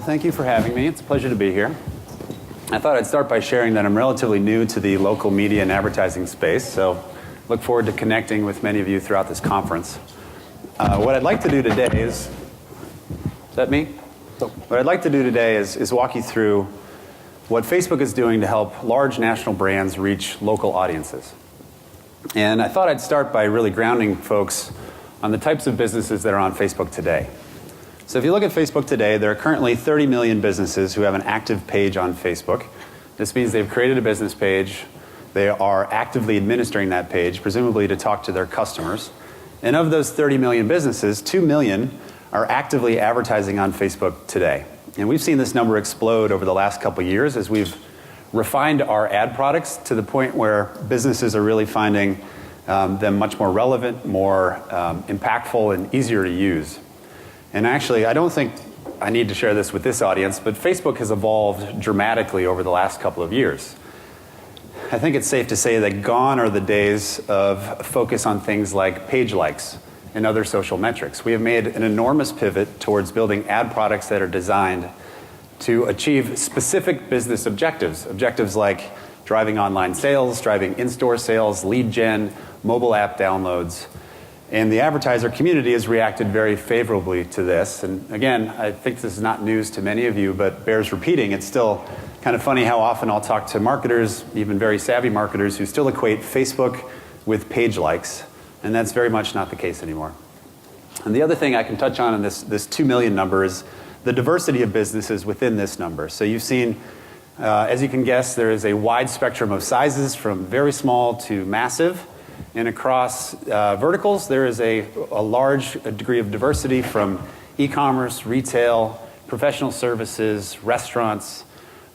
Well, thank you for having me. It's a pleasure to be here. I thought I'd start by sharing that I'm relatively new to the local media and advertising space, so look forward to connecting with many of you throughout this conference. What I'd like to do today is that me? What I'd like to do today is walk you through what Facebook is doing to help large national brands reach local audiences. And I thought I'd start by really grounding folks on the types of businesses that are on Facebook today. So if you look at Facebook today, there are currently 30 million businesses who have an active page on Facebook. This means they've created a business page. They are actively administering that page, presumably to talk to their customers. And of those 30 million businesses, 2 million are actively advertising on Facebook today. And we've seen this number explode over the last couple years as we've refined our ad products to the point where businesses are really finding them much more relevant, more impactful, and easier to use. And actually, I don't think I need to share this with this audience, but Facebook has evolved dramatically over the last couple of years. I think it's safe to say that gone are the days of focus on things like page likes and other social metrics. We have made an enormous pivot towards building ad products that are designed to achieve specific business objectives. Objectives like driving online sales, driving in-store sales, lead gen, mobile app downloads. And the advertiser community has reacted very favorably to this. And again, I think this is not news to many of you, but bears repeating. It's still kind of funny how often I'll talk to marketers, even very savvy marketers, who still equate Facebook with page likes. And that's very much not the case anymore. And the other thing I can touch on in this 2 million number is the diversity of businesses within this number. So you've seen, as you can guess, there is a wide spectrum of sizes from very small to massive. And across verticals, there is a large degree of diversity from e-commerce, retail, professional services, restaurants,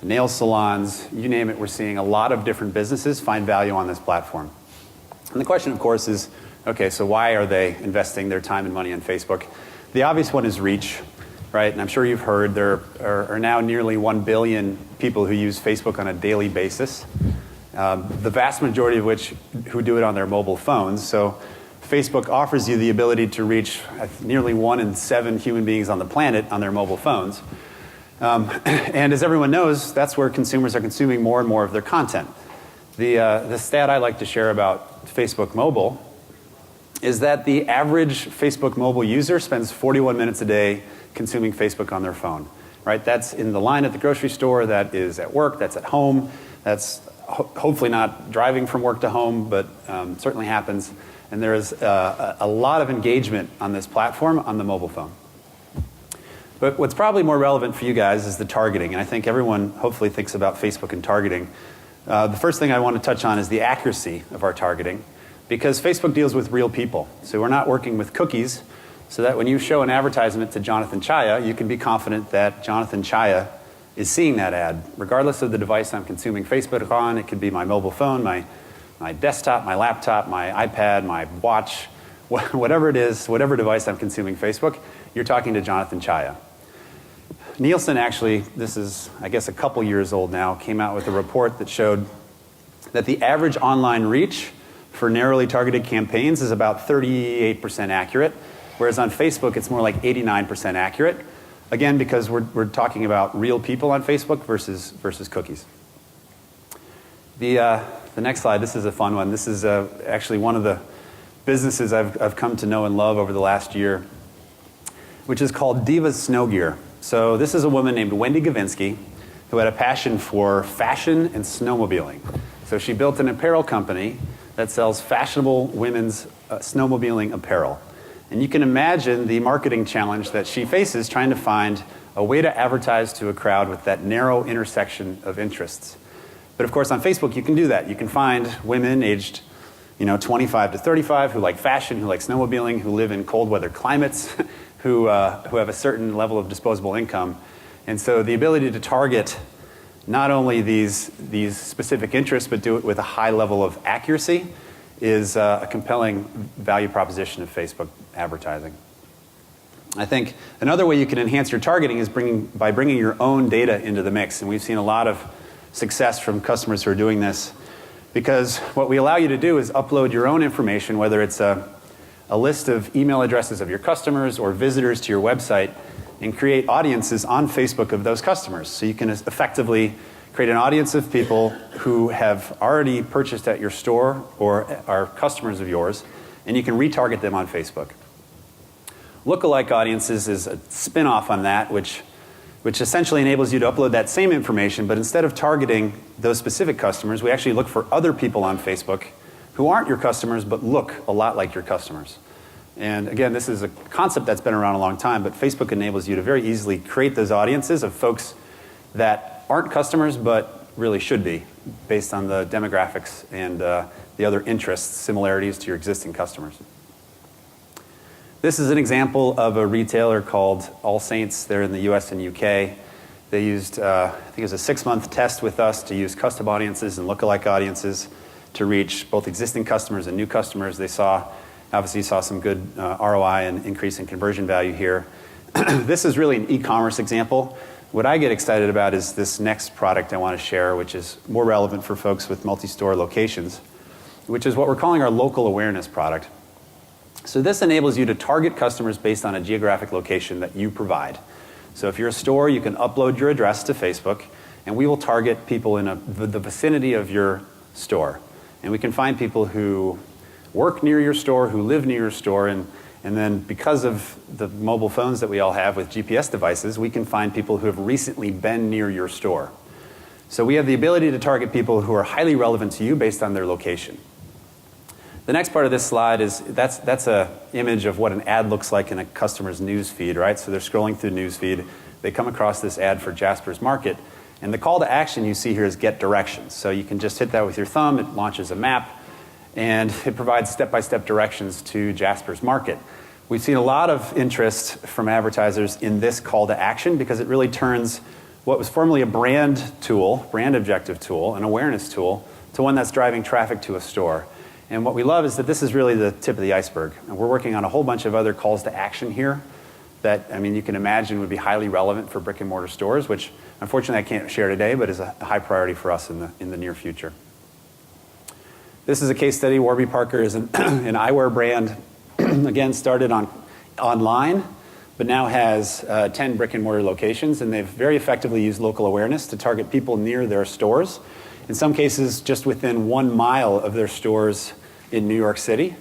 nail salons, you name it. We're seeing a lot of different businesses find value on this platform. And the question, of course, is, okay, so why are they investing their time and money on Facebook? The obvious one is reach, right? And I'm sure you've heard there are now nearly 1 billion people who use Facebook on a daily basis. The vast majority of which who do it on their mobile phones. So Facebook offers you the ability to reach nearly 1 in 7 human beings on the planet on their mobile phones. And as everyone knows, that's where consumers are consuming more and more of their content. The stat I like to share about Facebook mobile is that the average Facebook mobile user spends 41 minutes a day consuming Facebook on their phone. Right? That's in the line at the grocery store, that is at work, that's at home, that's hopefully not driving from work to home, but certainly happens. And there is a lot of engagement on this platform on the mobile phone. But what's probably more relevant for you guys is the targeting. And I think everyone hopefully thinks about Facebook and targeting. The first thing I want to touch on is the accuracy of our targeting, because Facebook deals with real people. So we're not working with cookies, so that when you show an advertisement to Jonathan Chaya, you can be confident that Jonathan Chaya is seeing that ad, regardless of the device I'm consuming Facebook on. It could be my mobile phone, my desktop, my laptop, my iPad, my watch, whatever it is, whatever device I'm consuming Facebook, you're talking to Jonathan Chaya. Nielsen actually, this is I guess a couple years old now, came out with a report that showed that the average online reach for narrowly targeted campaigns is about 38% accurate, whereas on Facebook it's more like 89% accurate. Again, because we're talking about real people on Facebook versus cookies. The next slide, this is a fun one. This is actually one of the businesses I've come to know and love over the last year, which is called Divas Snow Gear. So this is a woman named Wendy Gavinsky who had a passion for fashion and snowmobiling. So she built an apparel company that sells fashionable women's snowmobiling apparel. And you can imagine the marketing challenge that she faces trying to find a way to advertise to a crowd with that narrow intersection of interests. But of course on Facebook you can do that. You can find women aged 25 to 35 who like fashion, who like snowmobiling, who live in cold weather climates, who have a certain level of disposable income. And so the ability to target not only these specific interests but do it with a high level of accuracy is a compelling value proposition of Facebook advertising. I think another way you can enhance your targeting is by bringing your own data into the mix. And we've seen a lot of success from customers who are doing this, because what we allow you to do is upload your own information, whether it's a list of email addresses of your customers or visitors to your website, and create audiences on Facebook of those customers. So you can effectively create an audience of people who have already purchased at your store or are customers of yours, and you can retarget them on Facebook. Lookalike audiences is a spin-off on that, which essentially enables you to upload that same information, but instead of targeting those specific customers, we actually look for other people on Facebook who aren't your customers but look a lot like your customers. And again, this is a concept that's been around a long time, but Facebook enables you to very easily create those audiences of folks that aren't customers but really should be, based on the demographics and the other interests, similarities to your existing customers. This is an example of a retailer called All Saints. They're in the US and UK. They used, I think it was a 6-month test with us to use custom audiences and lookalike audiences to reach both existing customers and new customers. They obviously saw some good ROI and increase in conversion value here. This is really an e-commerce example. What I get excited about is this next product I want to share, which is more relevant for folks with multi-store locations, which is what we're calling our local awareness product. So this enables you to target customers based on a geographic location that you provide. So if you're a store, you can upload your address to Facebook, and we will target people in the vicinity of your store. And we can find people who work near your store, who live near your store, and then because of the mobile phones that we all have with GPS devices, we can find people who have recently been near your store. So we have the ability to target people who are highly relevant to you based on their location. The next part of this slide is that's an image of what an ad looks like in a customer's news feed, right? So they're scrolling through news feed, they come across this ad for Jasper's Market, and the call to action you see here is get directions. So you can just hit that with your thumb, it launches a map, and it provides step-by-step directions to Jasper's Market. We've seen a lot of interest from advertisers in this call to action because it really turns what was formerly a brand tool, brand objective tool, an awareness tool, to one that's driving traffic to a store. And what we love is that this is really the tip of the iceberg. And we're working on a whole bunch of other calls to action here that, I mean, you can imagine would be highly relevant for brick and mortar stores, which unfortunately I can't share today, but is a high priority for us in the near future. This is a case study. Warby Parker is an eyewear brand, again, started online, but now has 10 brick and mortar locations, and they've very effectively used local awareness to target people near their stores. In some cases, just within 1 mile of their stores in New York City.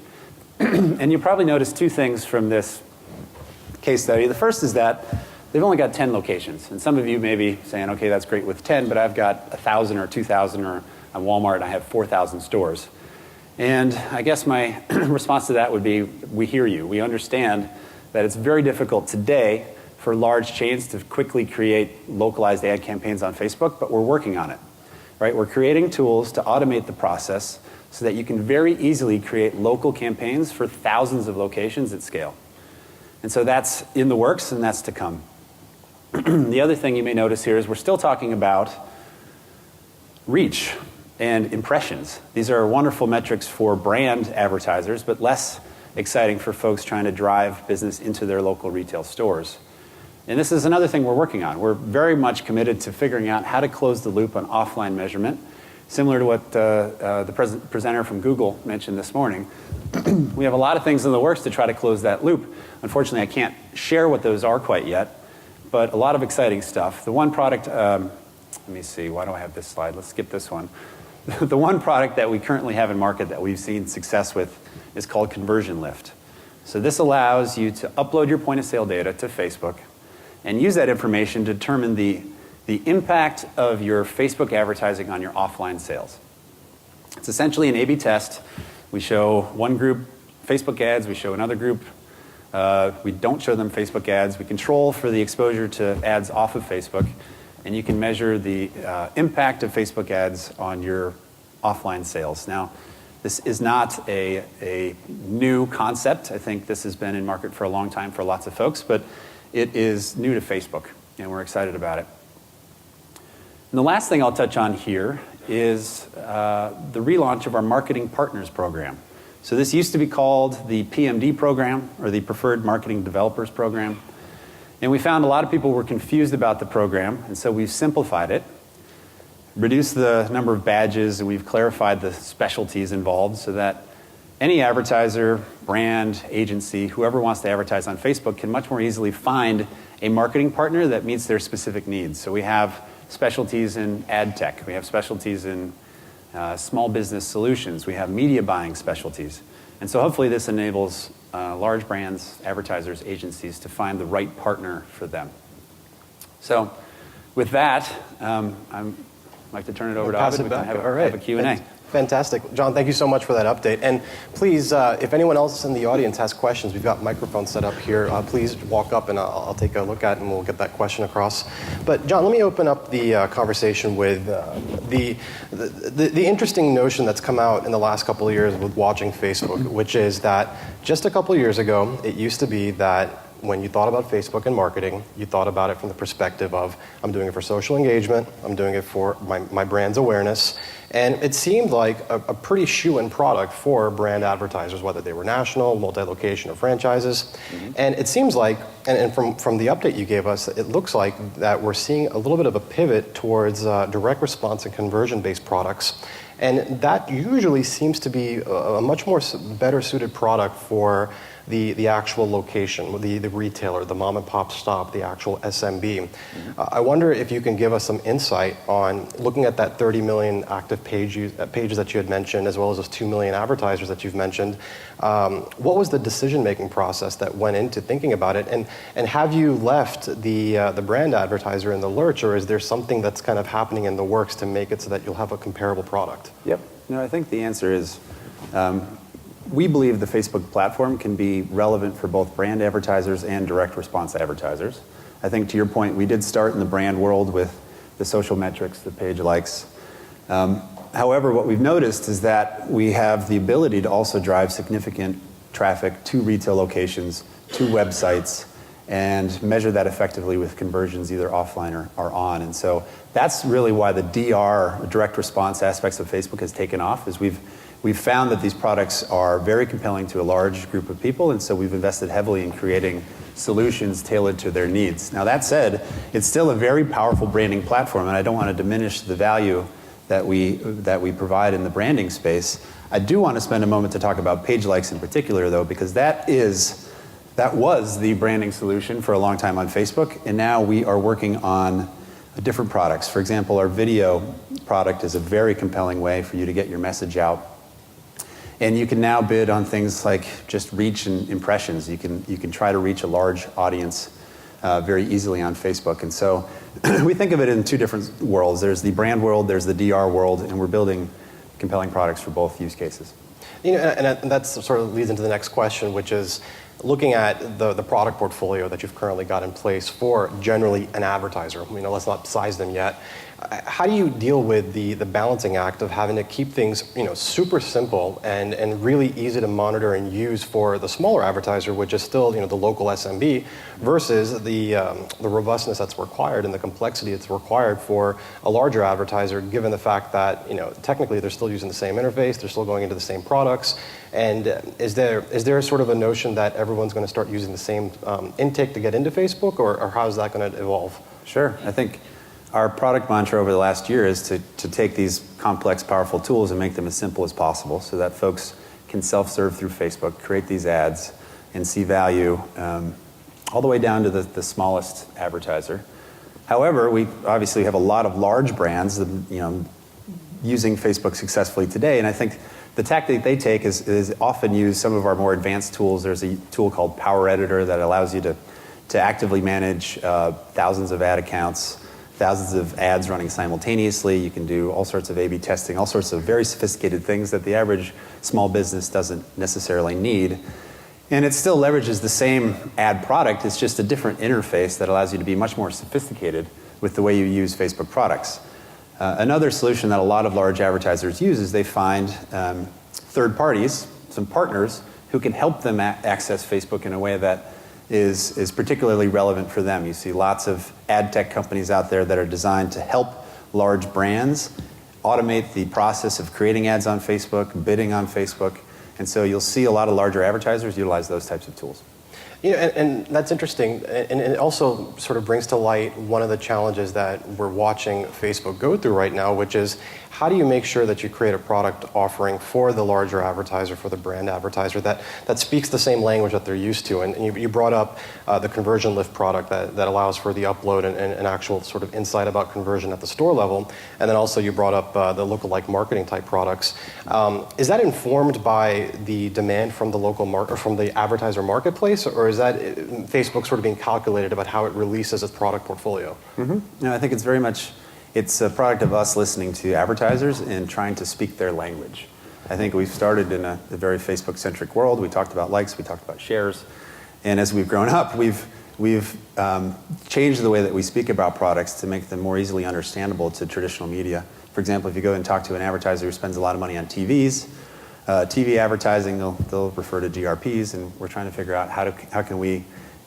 And you probably noticed two things from this case study. The first is that they've only got 10 locations. And some of you may be saying, okay, that's great with 10, but I've got 1,000 or 2,000, or at Walmart I have 4,000 stores. And I guess my response to that would be, we hear you. We understand that it's very difficult today for large chains to quickly create localized ad campaigns on Facebook, but we're working on it. Right? We're creating tools to automate the process so that you can very easily create local campaigns for thousands of locations at scale. And so that's in the works, and that's to come. The other thing you may notice here is we're still talking about reach and impressions. These are wonderful metrics for brand advertisers, but less exciting for folks trying to drive business into their local retail stores. And this is another thing we're working on. We're very much committed to figuring out how to close the loop on offline measurement, similar to what the presenter from Google mentioned this morning. We have a lot of things in the works to try to close that loop. Unfortunately, I can't share what those are quite yet, but a lot of exciting stuff. The one product, let me see, why do I have this slide? Let's skip this one. The one product that we currently have in market that we've seen success with is called Conversion Lift. So this allows you to upload your point of sale data to Facebook and use that information to determine the impact of your Facebook advertising on your offline sales. It's essentially an A/B test. We show one group Facebook ads, we show another group. We don't show them Facebook ads. We control for the exposure to ads off of Facebook, and you can measure the impact of Facebook ads on your offline sales. Now, this is not a new concept. I think this has been in market for a long time for lots of folks, but it is new to Facebook, and we're excited about it. And the last thing I'll touch on here is the relaunch of our Marketing Partners Program. So this used to be called the PMD program, or the Preferred Marketing Developers Program. And we found a lot of people were confused about the program, and so we've simplified it, reduced the number of badges, and we've clarified the specialties involved so that any advertiser, brand, agency, whoever wants to advertise on Facebook can much more easily find a marketing partner that meets their specific needs. So we have specialties in ad tech. We have specialties in small business solutions. We have media buying specialties. And so hopefully this enables large brands, advertisers, agencies to find the right partner for them. So with that, I'd like to turn it over to Ovid. We can have a Q&A. Fantastic. John, thank you so much for that update. And please, if anyone else in the audience has questions, we've got microphones set up here. Please walk up and I'll take a look at it and we'll get that question across. But John, let me open up the conversation with the interesting notion that's come out in the last couple of years with watching Facebook, which is that just a couple of years ago, it used to be that when you thought about Facebook and marketing, you thought about it from the perspective of, I'm doing it for social engagement, I'm doing it for my brand's awareness, and it seemed like a pretty shoe-in product for brand advertisers, whether they were national, multi-location, or franchises. Mm-hmm. And it seems like, and from the update you gave us, it looks like that we're seeing a little bit of a pivot towards direct response and conversion-based products. And that usually seems to be a much more better suited product for the actual location, the retailer, the mom and pop stop, the actual SMB. Mm-hmm. I wonder if you can give us some insight on looking at that 30 million active pages that you had mentioned, as well as those 2 million advertisers that you've mentioned. What was the decision-making process that went into thinking about it? And have you left the brand advertiser in the lurch, or is there something that's kind of happening in the works to make it so that you'll have a comparable product? Yep. No, I think the answer is we believe the Facebook platform can be relevant for both brand advertisers and direct response advertisers. I think to your point, we did start in the brand world with the social metrics, the page likes. However, what we've noticed is that we have the ability to also drive significant traffic to retail locations, to websites, and measure that effectively with conversions either offline or on. And so that's really why the DR, direct response aspects of Facebook has taken off, is we've found that these products are very compelling to a large group of people, and so we've invested heavily in creating solutions tailored to their needs. Now that said, it's still a very powerful branding platform, and I don't want to diminish the value that we provide in the branding space. I do want to spend a moment to talk about page likes in particular, though, because that was the branding solution for a long time on Facebook, and now we are working on different products. For example, our video product is a very compelling way for you to get your message out. And you can now bid on things like just reach and impressions. You can try to reach a large audience very easily on Facebook. And so we think of it in two different worlds. There's the brand world, there's the DR world, and we're building compelling products for both use cases. And that sort of leads into the next question, which is looking at the product portfolio that you've currently got in place for generally an advertiser. Let's not size them yet. How do you deal with the balancing act of having to keep things super simple and really easy to monitor and use for the smaller advertiser, which is still the local SMB, versus the robustness that's required and the complexity that's required for a larger advertiser, given the fact that technically they're still using the same interface, they're still going into the same products, and is there sort of a notion that everyone's going to start using the same intake to get into Facebook, or how is that going to evolve? Sure, I think our product mantra over the last year is to take these complex, powerful tools and make them as simple as possible so that folks can self-serve through Facebook, create these ads, and see value all the way down to the smallest advertiser. However, we obviously have a lot of large brands using Facebook successfully today, and I think the tactic they take is often use some of our more advanced tools. There's a tool called Power Editor that allows you to actively manage thousands of ad accounts, thousands of ads running simultaneously. You can do all sorts of A/B testing, all sorts of very sophisticated things that the average small business doesn't necessarily need. And it still leverages the same ad product. It's just a different interface that allows you to be much more sophisticated with the way you use Facebook products. Another solution that a lot of large advertisers use is they find third parties, some partners, who can help them access Facebook in a way that is particularly relevant for them. You see lots of ad tech companies out there that are designed to help large brands automate the process of creating ads on Facebook, bidding on Facebook, and so you'll see a lot of larger advertisers utilize those types of tools. And that's interesting, and it also sort of brings to light one of the challenges that we're watching Facebook go through right now, which is how do you make sure that you create a product offering for the larger advertiser, for the brand advertiser, that speaks the same language that they're used to? And you brought up the conversion lift product that allows for the upload and actual sort of insight about conversion at the store level, and then also you brought up the lookalike marketing type products. Is that informed by the demand from the local market, from the advertiser marketplace, or is that Facebook sort of being calculated about how it releases its product portfolio? No, I think it's very much, it's a product of us listening to advertisers and trying to speak their language. I think we've started in a very Facebook-centric world. We talked about likes, we talked about shares, and as we've grown up, we've changed the way that we speak about products to make them more easily understandable to traditional media. For example, if you go and talk to an advertiser who spends a lot of money on TVs, TV advertising, they'll refer to GRPs, and we're trying to figure out how can we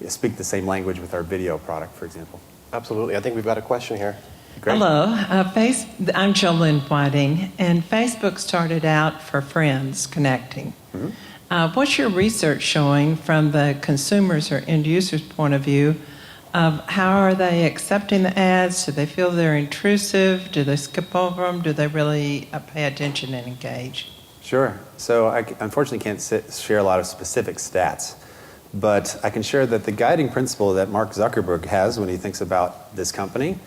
speak the same language with our video product, for example. Absolutely. I think we've got a question here. Great. Hello, I'm Jolynn Whiting, and Facebook started out for friends connecting. What's your research showing from the consumers or end users' point of view of how are they accepting the ads? Do they feel they're intrusive? Do they skip over them? Do they really pay attention and engage? Sure. So I unfortunately can't share a lot of specific stats, but I can share that the guiding principle that Mark Zuckerberg has when he thinks about this company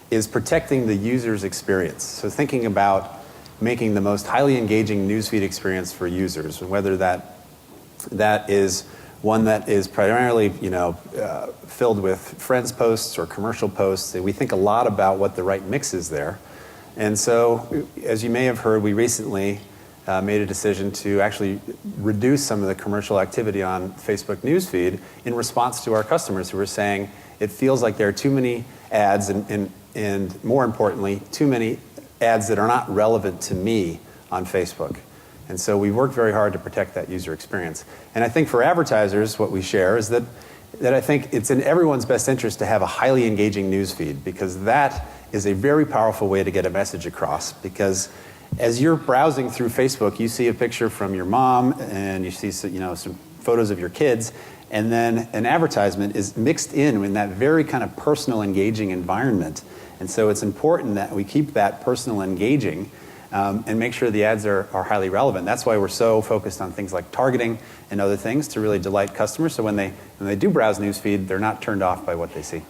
is protecting the user's experience. So thinking about making the most highly engaging newsfeed experience for users, and whether that is one that is primarily filled with friends posts or commercial posts. We think a lot about what the right mix is there. And so, as you may have heard, we recently made a decision to actually reduce some of the commercial activity on Facebook newsfeed in response to our customers who were saying it feels like there are too many ads and more importantly, too many ads that are not relevant to me on Facebook. And so we worked very hard to protect that user experience. And I think for advertisers, what we share is that I think it's in everyone's best interest to have a highly engaging newsfeed, because that is a very powerful way to get a message across. Because as you're browsing through Facebook, you see a picture from your mom and you see some photos of your kids, and then an advertisement is mixed in that very kind of personal, engaging environment. And so it's important that we keep that personal engaging and make sure the ads are highly relevant. That's why we're so focused on things like targeting and other things to really delight customers. So when they do browse newsfeed, they're not turned off by what they see.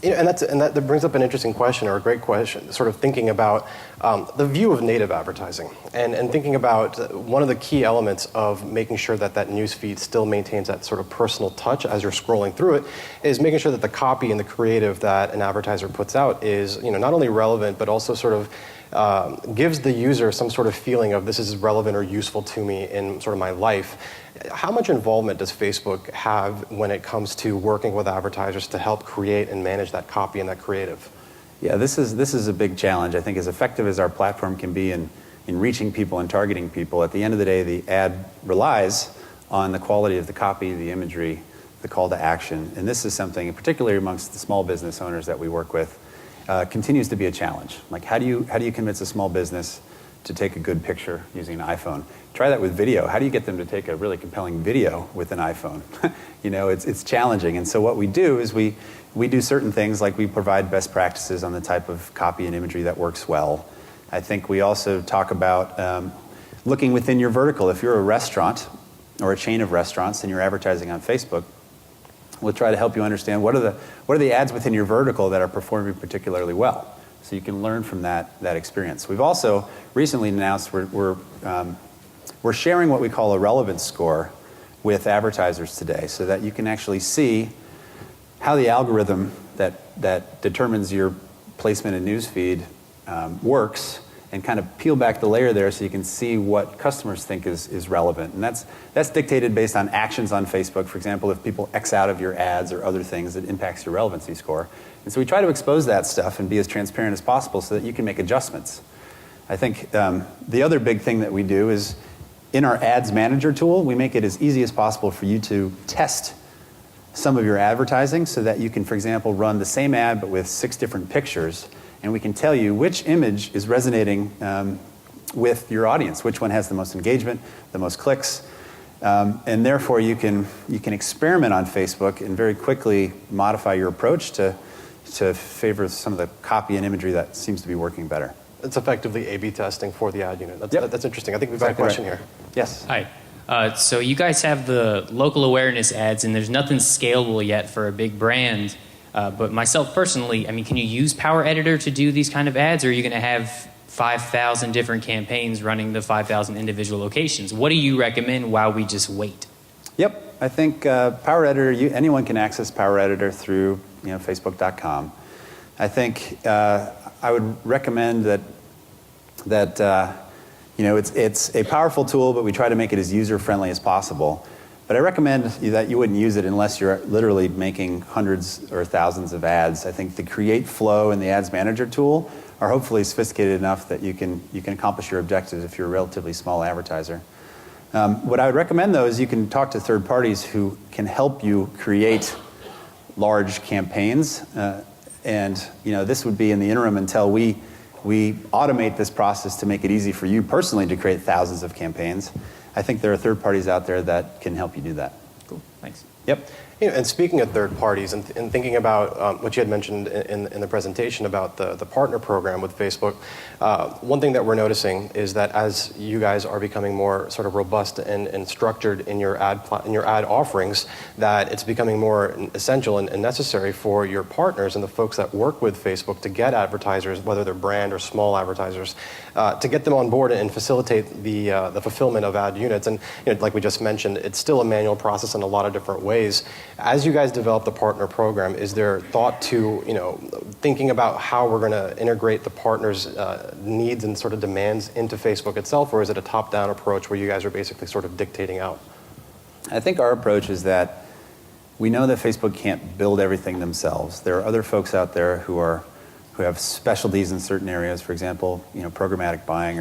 And that brings up an interesting question, or a great question, sort of thinking about the view of native advertising, and thinking about one of the key elements of making sure that news feed still maintains that sort of personal touch as you're scrolling through it, is making sure that the copy and the creative that an advertiser puts out is not only relevant, but also sort of gives the user some sort of feeling of this is relevant or useful to me in sort of my life. How much involvement does Facebook have when it comes to working with advertisers to help create and manage that copy and that creative? Yeah, this is a big challenge. I think as effective as our platform can be in reaching people and targeting people, at the end of the day, the ad relies on the quality of the copy, the imagery, the call to action. And this is something, particularly amongst the small business owners that we work with, continues to be a challenge. Like, how do you convince a small business to take a good picture using an iPhone? Try that with video. How do you get them to take a really compelling video with an iPhone? It's challenging. And so what we do is we do certain things, like we provide best practices on the type of copy and imagery that works well. I think we also talk about looking within your vertical. If you're a restaurant or a chain of restaurants and you're advertising on Facebook, we'll try to help you understand what are the ads within your vertical that are performing particularly well, so you can learn from that experience. We've also recently announced we're sharing what we call a relevance score with advertisers today, so that you can actually see how the algorithm that determines your placement in newsfeed works, and kind of peel back the layer there so you can see what customers think is relevant. And that's dictated based on actions on Facebook. For example, if people X out of your ads or other things, it impacts your relevancy score. And so we try to expose that stuff and be as transparent as possible so that you can make adjustments. I think the other big thing that we do is, in our Ads Manager tool, we make it as easy as possible for you to test some of your advertising, so that you can, for example, run the same ad but with 6 different pictures, and we can tell you which image is resonating with your audience, which one has the most engagement, the most clicks. And therefore, you can experiment on Facebook and very quickly modify your approach to favor some of the copy and imagery that seems to be working better. It's effectively A/B testing for the ad unit. Yep. That's interesting. I think we've got a question right. here. Yes. Hi. So you guys have the local awareness ads, and there's nothing scalable yet for a big brand. But myself personally, I mean, can you use Power Editor to do these kind of ads, or are you going to have 5,000 different campaigns running the 5,000 individual locations? What do you recommend while we just wait? Yep, I think Power Editor. Anyone can access Power Editor through Facebook.com. I think I would recommend that it's a powerful tool, but we try to make it as user-friendly as possible. But I recommend that you wouldn't use it unless you're literally making hundreds or thousands of ads. I think the Create Flow and the Ads Manager tool are hopefully sophisticated enough that you can accomplish your objectives if you're a relatively small advertiser. What I would recommend, though, is you can talk to third parties who can help you create large campaigns. And this would be in the interim until we automate this process to make it easy for you personally to create thousands of campaigns. I think there are third parties out there that can help you do that. Cool, thanks. Yep. And speaking of third parties and thinking about what you had mentioned in the presentation about the partner program with Facebook, one thing that we're noticing is that as you guys are becoming more sort of robust and structured in your ad offerings, that it's becoming more essential and necessary for your partners and the folks that work with Facebook to get advertisers, whether they're brand or small advertisers, to get them on board and facilitate the fulfillment of ad units. And like we just mentioned, it's still a manual process in a lot of different ways. As you guys develop the partner program, is there thought to, thinking about how we're going to integrate the partners' needs and sort of demands into Facebook itself, or is it a top-down approach where you guys are basically sort of dictating out? I think our approach is that we know that Facebook can't build everything themselves. There are other folks out there who have specialties in certain areas. For example, programmatic buying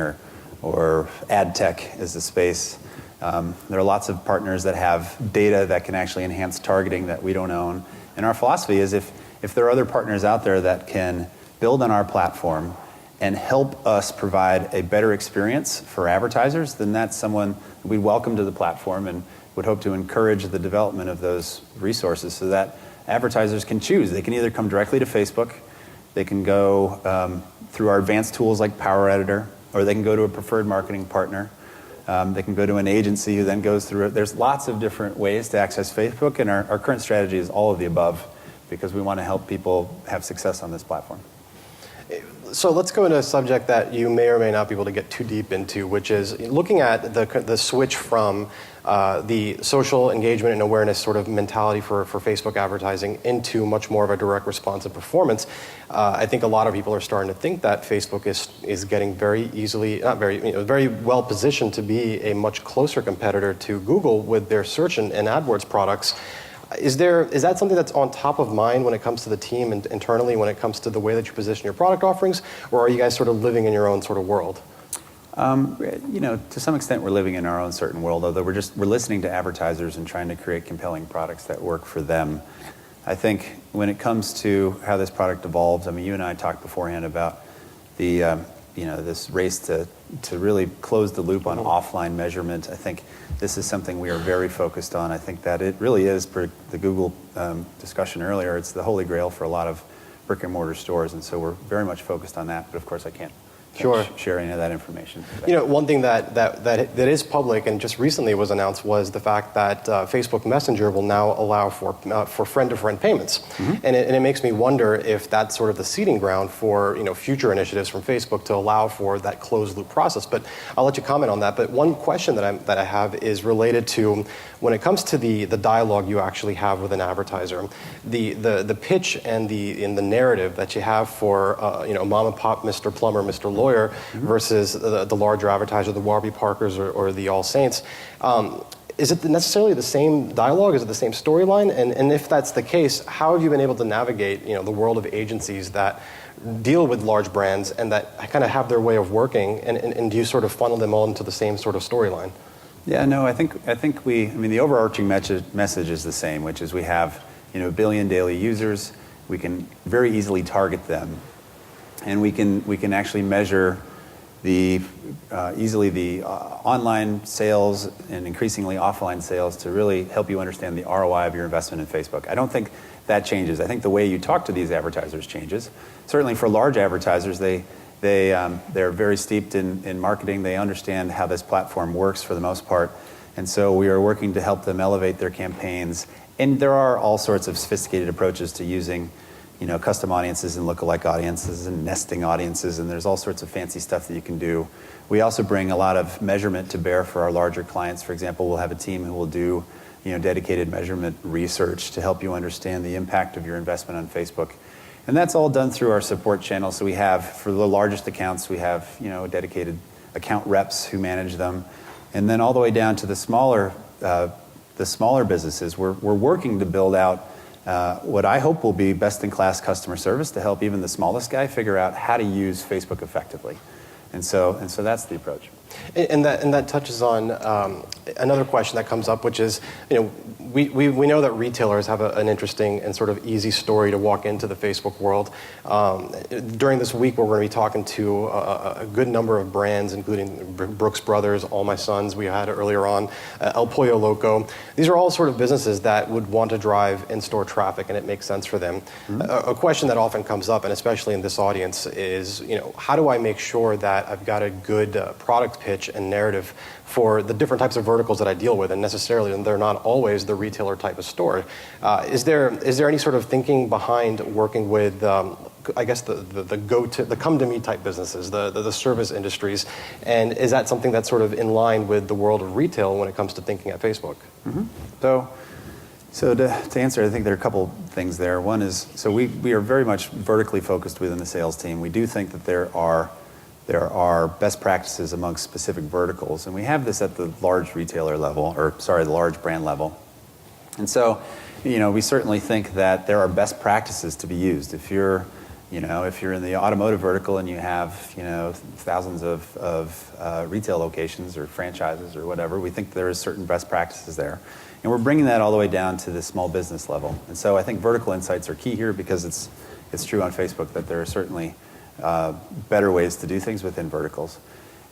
or ad tech is the space. There are lots of partners that have data that can actually enhance targeting that we don't own. And our philosophy is if there are other partners out there that can build on our platform and help us provide a better experience for advertisers, then that's someone we welcome to the platform and would hope to encourage the development of those resources so that advertisers can choose. They can either come directly to Facebook, they can go through our advanced tools like Power Editor, or they can go to a preferred marketing partner. They can go to an agency who then goes through it. There's lots of different ways to access Facebook, and our current strategy is all of the above because we want to help people have success on this platform. So let's go into a subject that you may or may not be able to get too deep into, which is looking at the switch from the social engagement and awareness sort of mentality for Facebook advertising into much more of a direct response and performance. I think a lot of people are starting to think that Facebook is getting very well positioned to be a much closer competitor to Google with their search and AdWords products. Is that something that's on top of mind when it comes to the team and internally when it comes to the way that you position your product offerings, or are you guys sort of living in your own sort of world? To some extent we're living in our own certain world, although we're listening to advertisers and trying to create compelling products that work for them. I think when it comes to how this product evolves, I mean, you and I talked beforehand about the this race to really close the loop on offline measurement. I think this is something we are very focused on. I think that it really is, per the Google discussion earlier, it's the holy grail for a lot of brick and mortar stores, and so we're very much focused on that, but of course I can't share any of that information. One thing that is public and just recently was announced was the fact that Facebook Messenger will now allow for friend-to-friend payments, and it makes me wonder if that's sort of the seeding ground for future initiatives from Facebook to allow for that closed-loop process. But I'll let you comment on that. But one question that I have is related to when it comes to the dialogue you actually have with an advertiser, the pitch and the narrative that you have for mom and pop, Mr. Plumber, Mr. Lawyer, versus the larger advertiser, the Warby Parkers or the All Saints. Is it necessarily the same dialogue? Is it the same storyline? And if that's the case, how have you been able to navigate the world of agencies that deal with large brands and that kind of have their way of working, and do you sort of funnel them all into the same sort of storyline? Yeah, no, I think the overarching message is the same, which is we have 1 billion daily users. We can very easily target them, and we can actually measure easily the online sales and increasingly offline sales to really help you understand the ROI of your investment in Facebook. I don't think that changes. I think the way you talk to these advertisers changes. Certainly for large advertisers, they're very steeped in marketing. They understand how this platform works for the most part. And so we are working to help them elevate their campaigns. And there are all sorts of sophisticated approaches to using custom audiences and lookalike audiences and nesting audiences, and there's all sorts of fancy stuff that you can do. We also bring a lot of measurement to bear for our larger clients. For example, we'll have a team who will do dedicated measurement research to help you understand the impact of your investment on Facebook. And that's all done through our support channel. So we have, for the largest accounts, we have dedicated account reps who manage them. And then all the way down to the smaller businesses, we're working to build out what I hope will be best-in-class customer service to help even the smallest guy figure out how to use Facebook effectively. And so that's the approach. And that touches on another question that comes up, which is, we know that retailers have an interesting and sort of easy story to walk into the Facebook world. During this week, we're going to be talking to a good number of brands, including Brooks Brothers, All My Sons, we had earlier on, El Pollo Loco. These are all sort of businesses that would want to drive in-store traffic, and it makes sense for them. Mm-hmm. A question that often comes up, and especially in this audience, is, how do I make sure that I've got a good product pitch and narrative for the different types of verticals that I deal with, and necessarily they're not always the retailer type of store. Is there any sort of thinking behind working with, I guess, the come-to-me type businesses, the service industries, and is that something that's sort of in line with the world of retail when it comes to thinking at Facebook? Mm-hmm. So to answer, I think there are a couple things there. One is, so we are very much vertically focused within the sales team. We do think that there are best practices amongst specific verticals, and we have this at the large retailer level, the large brand level. And so, we certainly think that there are best practices to be used. If you're in the automotive vertical and you have, thousands of retail locations or franchises or whatever, we think there is certain best practices there. And we're bringing that all the way down to the small business level. And so I think vertical insights are key here because it's true on Facebook that there are certainly better ways to do things within verticals.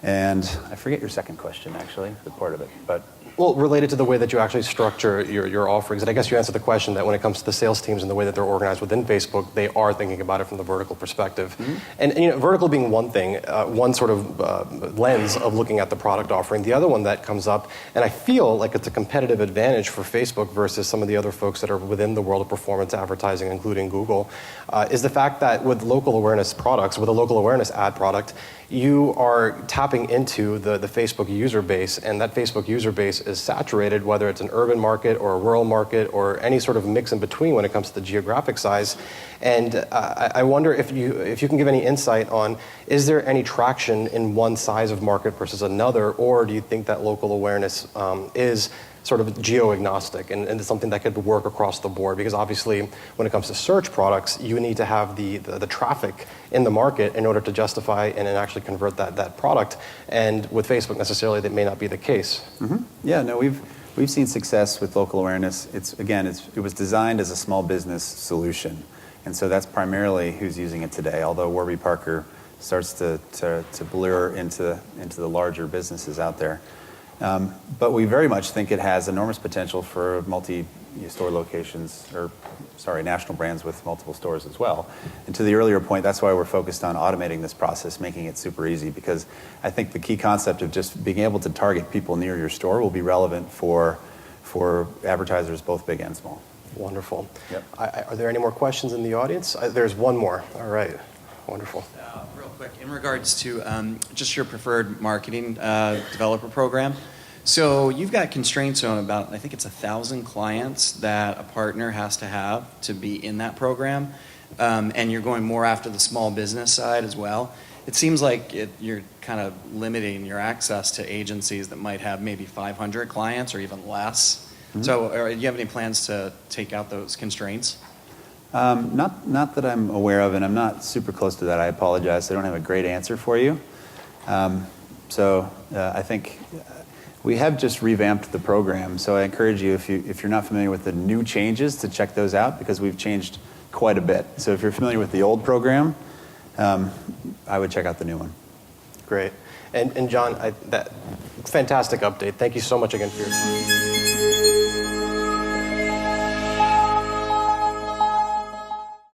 And I forget your second question, actually, the part of it. But well, related to the way that you actually structure your offerings, and I guess you answered the question that when it comes to the sales teams and the way that they're organized within Facebook, they are thinking about it from the vertical perspective. Mm-hmm. And vertical being one thing, one sort of lens of looking at the product offering. The other one that comes up, and I feel like it's a competitive advantage for Facebook versus some of the other folks that are within the world of performance advertising, including Google, is the fact that with local awareness products, with a local awareness ad product, you are tapping into the Facebook user base, and that Facebook user base is saturated, whether it's an urban market or a rural market or any sort of mix in between when it comes to the geographic size. And I wonder if you can give any insight on, is there any traction in one size of market versus another, or do you think that local awareness is sort of geo-agnostic and it's something that could work across the board? Because obviously when it comes to search products, you need to have the traffic in the market in order to justify and then actually convert that product. And with Facebook necessarily that may not be the case. Mm-hmm. Yeah, no, we've seen success with local awareness. It was designed as a small business solution. And so that's primarily who's using it today, although Warby Parker starts to blur into the larger businesses out there. But we very much think it has enormous potential for multi-store locations, national brands with multiple stores as well. And to the earlier point, that's why we're focused on automating this process, making it super easy, because I think the key concept of just being able to target people near your store will be relevant for advertisers, both big and small. Wonderful. Yep. Are there any more questions in the audience? There's one more. All right. Wonderful. Real quick, in regards to just your preferred marketing developer program, so you've got constraints on about, I think it's 1,000 clients that a partner has to have to be in that program, and you're going more after the small business side as well. It seems like you're kind of limiting your access to agencies that might have maybe 500 clients or even less. Mm-hmm. So do you have any plans to take out those constraints? Not that I'm aware of, and I'm not super close to that. I apologize. I don't have a great answer for you. I think we have just revamped the program, so I encourage you, if you're not familiar with the new changes, to check those out, because we've changed quite a bit. So if you're familiar with the old program, I would check out the new one. Great. great. And John, that fantastic update. Thank you so much again for your time.